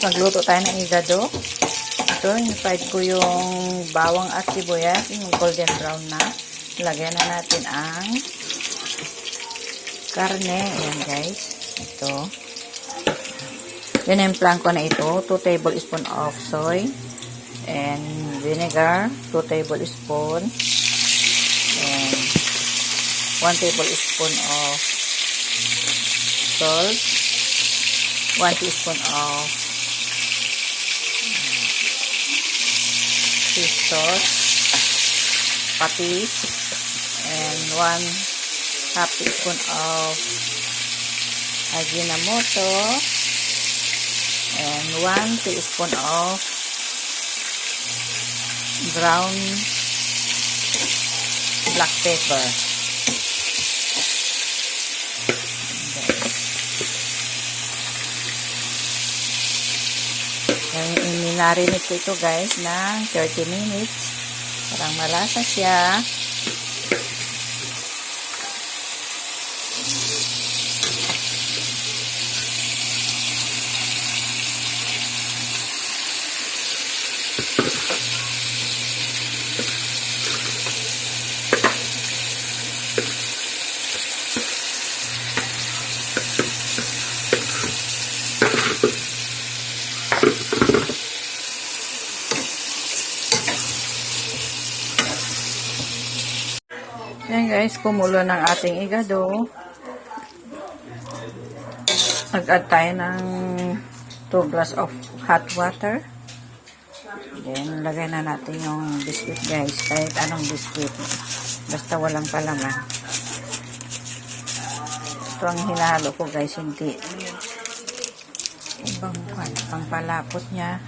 magluto tayo ng igado. Ito, in-fried ko yung bawang at sibuyas, yung golden brown na. Lagyan na natin ang karne. Ayan guys. Ito. Dinimplan ko na ito. 2 tablespoon of soy. And vinegar. 2 tablespoon. And 1 tablespoon of salt. 1 teaspoon of fish sauce, patis, and 1/2 teaspoon of Ajinomoto, and 1 teaspoon of ground black pepper. Minarinate ko ito guys ng 30 minutes. Parang malasa siya. Yan guys, kumulo ng ating igado. Mag-add tayo ng 2 glass of hot water. Then, lagay na natin yung biscuit guys. Kahit anong biscuit. Basta walang palaman. Ito ang hinahalo ko guys, hindi ibang pangpalapot niya.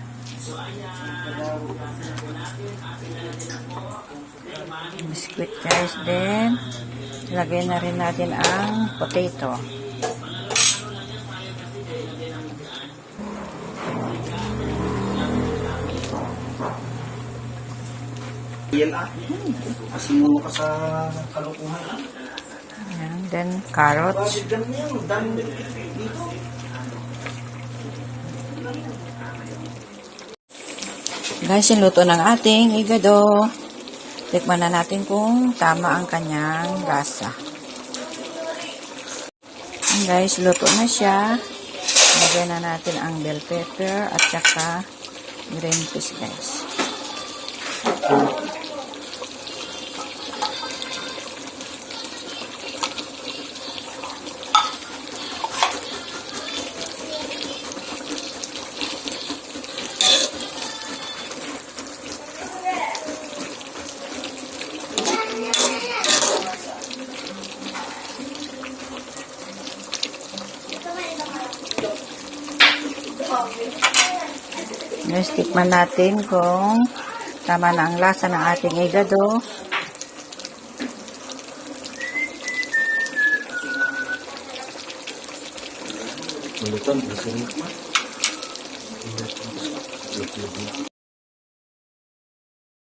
Biscuit guys, then lagay na rin natin ang potato. And then carrots. Guys, luto ng ating igado. Tikman na natin kung tama ang kanyang lasa. And guys, luto na siya. Lagyan na natin ang bell pepper at saka green peas guys. Guys, tikman natin kung tama na ang lasa ng ating igado.